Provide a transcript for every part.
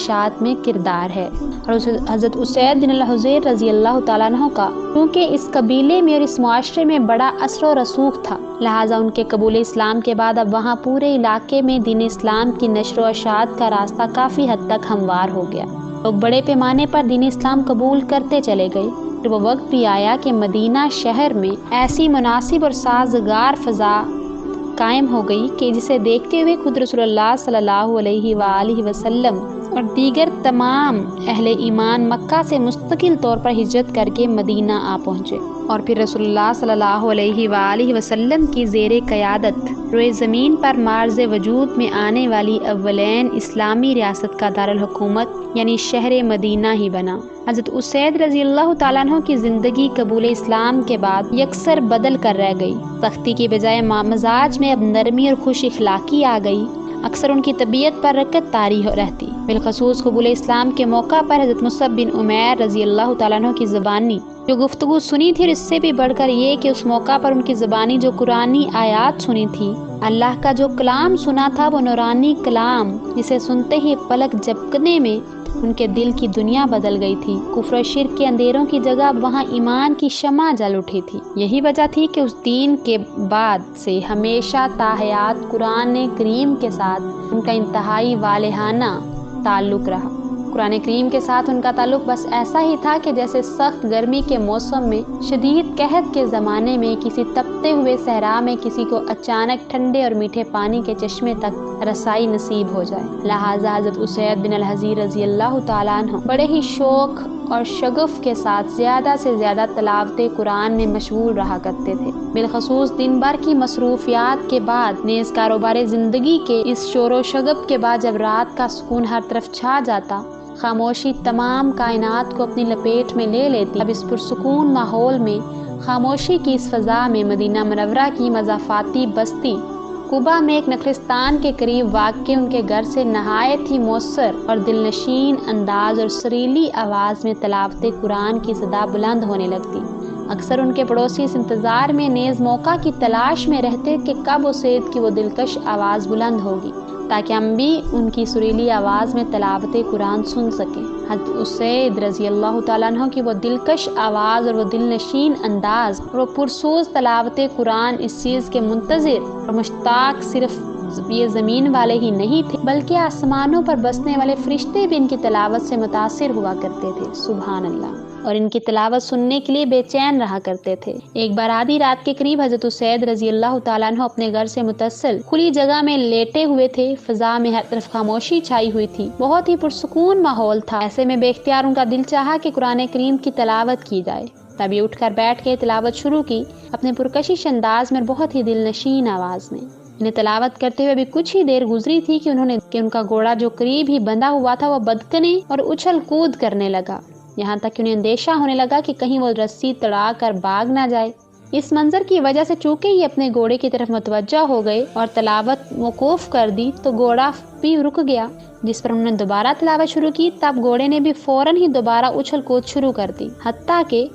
اشاعت میں کردار ہے۔ اور حضرت اسید بن الحضیر رضی اللہ تعالیٰ عنہ کا کیونکہ اس قبیلے میں اور اس معاشرے میں بڑا اثر و رسوخ تھا، لہٰذا ان کے قبول اسلام کے بعد اب وہاں پورے علاقے میں دین اسلام کی نشر و اشاعت کا راستہ کافی حد تک ہموار ہو گیا۔ لوگ بڑے پیمانے پر دین اسلام قبول کرتے چلے گئے۔ پھر وہ وقت بھی آیا کہ مدینہ شہر میں ایسی مناسب اور سازگار فضا قائم ہو گئی کہ جسے دیکھتے ہوئے خود رسول اللہ صلی اللہ علیہ وآلہ وسلم اور دیگر تمام اہل ایمان مکہ سے مستقل طور پر ہجرت کر کے مدینہ آ پہنچے، اور پھر رسول اللہ صلی اللہ علیہ وآلہ وسلم کی زیر قیادت روئے زمین پر معرض وجود میں آنے والی اولین اسلامی ریاست کا دارالحکومت یعنی شہر مدینہ ہی بنا۔ حضرت اسید رضی اللہ تعالیٰ عنہ کی زندگی قبول اسلام کے بعد یکسر بدل کر رہ گئی۔ سختی کی بجائے مزاج میں اب نرمی اور خوش اخلاقی آ گئی۔ اکثر ان کی طبیعت پر رکت طاری رہتی۔ بالخصوص قبول اسلام کے موقع پر حضرت مصعب بن عمیر رضی اللہ تعالیٰ عنہ کی زبانی جو گفتگو سنی تھی، اور اس سے بھی بڑھ کر یہ کہ اس موقع پر ان کی زبانی جو قرآنی آیات سنی تھی، اللہ کا جو کلام سنا تھا، وہ نورانی کلام جسے سنتے ہی پلک جھپکنے میں ان کے دل کی دنیا بدل گئی تھی۔ کفر و شرک کے اندھیروں کی جگہ وہاں ایمان کی شمع جل اٹھی تھی۔ یہی وجہ تھی کہ اس دین کے بعد سے ہمیشہ تا حیات قرآن کریم کے ساتھ ان کا انتہائی والہانہ تعلق رہا۔ قرآن کریم کے ساتھ ان کا تعلق بس ایسا ہی تھا کہ جیسے سخت گرمی کے موسم میں شدید قحط کے زمانے میں کسی تپتے ہوئے صحرا میں کسی کو اچانک ٹھنڈے اور میٹھے پانی کے چشمے تک رسائی نصیب ہو جائے۔ لہٰذا حضرت اسید بن الحضیر رضی اللہ تعالیٰ عنہ بڑے ہی شوق اور شغف کے ساتھ زیادہ سے زیادہ تلاوت قرآن میں مشغول رہا کرتے تھے۔ بالخصوص دن بھر کی مصروفیات کے بعد نیز کاروبار زندگی کے اس شور و شغب کے بعد جب رات کا سکون ہر طرف چھا جاتا، خاموشی تمام کائنات کو اپنی لپیٹ میں لے لیتی، اب اس پرسکون ماحول میں خاموشی کی اس فضا میں مدینہ منورہ کی مضافاتی بستی قبا میں ایک نخلستان کے قریب واقع ان کے گھر سے نہایت ہی مؤثر اور دلنشین انداز اور سریلی آواز میں تلاوت قرآن کی صدا بلند ہونے لگتی۔ اکثر ان کے پڑوسی اس انتظار میں نیز موقع کی تلاش میں رہتے کہ کب اسید کی وہ دلکش آواز بلند ہوگی تاکہ ہم بھی ان کی سریلی آواز میں تلاوت قرآن سن سکیں۔ حضرت اسید رضی اللہ تعالیٰ عنہ کی وہ دلکش آواز اور وہ دلنشین انداز اور وہ پرسوز تلاوت قرآن اس چیز کے منتظر اور مشتاق صرف یہ زمین والے ہی نہیں تھے بلکہ آسمانوں پر بسنے والے فرشتے بھی ان کی تلاوت سے متاثر ہوا کرتے تھے، سبحان اللہ، اور ان کی تلاوت سننے کے لیے بے چین رہا کرتے تھے۔ ایک بار آدھی رات کے قریب حضرت اسید رضی اللہ تعالیٰ عنہ اپنے گھر سے متصل کھلی جگہ میں لیٹے ہوئے تھے۔ فضا میں ہر طرف خاموشی چھائی ہوئی تھی، بہت ہی پرسکون ماحول تھا۔ ایسے میں بے اختیار ان کا دل چاہا کہ قرآن کریم کی تلاوت کی جائے۔ تبھی اٹھ کر بیٹھ کے تلاوت شروع کی اپنے پرکشش انداز میں، بہت ہی دلنشین آواز میں۔ انہیں تلاوت کرتے ہوئے بھی کچھ ہی دیر گزری تھی کہ ان کا گھوڑا جو قریب ہی بندھا ہوا تھا وہ بدکنے اور اچھل کود کرنے لگا، یہاں تک کہ انہیں اندیشہ ہونے لگا کہ کہیں وہ رسی تڑا کر بھاگ نہ جائے۔ اس منظر کی وجہ سے چونکہ یہ اپنے گھوڑے کی طرف متوجہ ہو گئے اور تلاوت موقوف کر دی تو گھوڑا بھی رک گیا، جس پر انہوں نے دوبارہ تلاوت شروع کی۔ تب گھوڑے نے بھی فوراً ہی دوبارہ اچھل کود شروع کر دی، حتیٰ کہ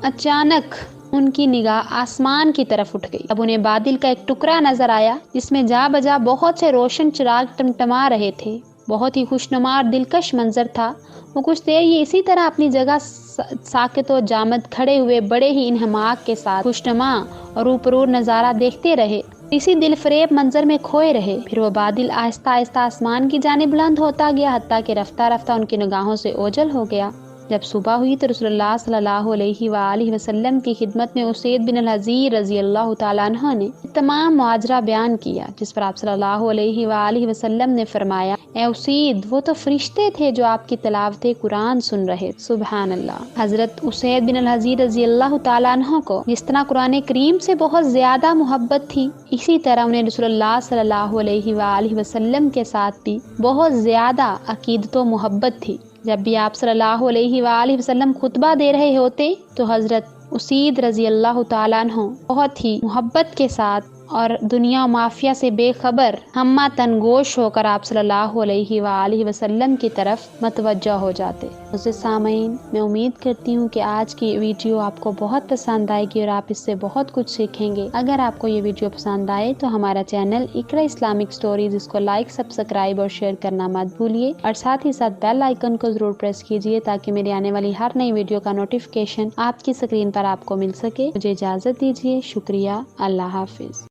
اچانک ان کی نگاہ آسمان کی طرف اٹھ گئی۔ اب انہیں بادل کا ایک ٹکڑا نظر آیا جس میں جا بجا بہت سے روشن چراغ ٹمٹما رہے تھے۔ بہت ہی خوشنما اور دلکش منظر تھا۔ وہ کچھ دیر یہ اسی طرح اپنی جگہ ساکت و جامد کھڑے ہوئے بڑے ہی انہماک کے ساتھ خوشنما اور اوپرور نظارہ دیکھتے رہے، اسی دل فریب منظر میں کھوئے رہے۔ پھر وہ بادل آہستہ آہستہ آسمان کی جانب بلند ہوتا گیا، حتیٰ کہ رفتہ رفتہ ان کی نگاہوں سے اوجھل ہو گیا۔ جب صبح ہوئی تو رسول اللہ صلی اللہ علیہ وآلہ وسلم کی خدمت میں اسید بن الحضیر رضی اللہ تعالیٰ عنہ نے تمام ماجرا بیان کیا، جس پر آپ صلی اللہ علیہ وآلہ وسلم نے فرمایا، اے اسید، وہ تو فرشتے تھے جو آپ کی تلاوت قرآن سن رہے، سبحان اللہ۔ حضرت اسید بن الحضیر رضی اللہ تعالیٰ عنہ کو جس طرح قرآن کریم سے بہت زیادہ محبت تھی، اسی طرح انہیں رسول اللہ صلی اللہ علیہ وآلہ وسلم کے ساتھ بھی بہت زیادہ عقیدت و محبت تھی۔ جب بھی آپ صلی اللہ علیہ وآلہ وسلم خطبہ دے رہے ہوتے تو حضرت اسید رضی اللہ تعالیٰ عنہ بہت ہی محبت کے ساتھ اور دنیا مافیا سے بے خبر ہمہ تنگوش ہو کر آپ صلی اللہ علیہ وآلہ وسلم کی طرف متوجہ ہو جاتے۔ اسے سامعین، میں امید کرتی ہوں کہ آج کی ویڈیو آپ کو بہت پسند آئے گی اور آپ اس سے بہت کچھ سیکھیں گے۔ اگر آپ کو یہ ویڈیو پسند آئے تو ہمارا چینل اقرا اسلامک سٹوریز اس کو لائک، سبسکرائب اور شیئر کرنا مت بھولیے، اور ساتھ ہی ساتھ بیل آئیکن کو ضرور پریس کیجیے تاکہ میری آنے والی ہر نئی ویڈیو کا نوٹیفیکیشن آپ کی اسکرین پر آپ کو مل سکے۔ مجھے اجازت دیجیے، شکریہ، اللہ حافظ۔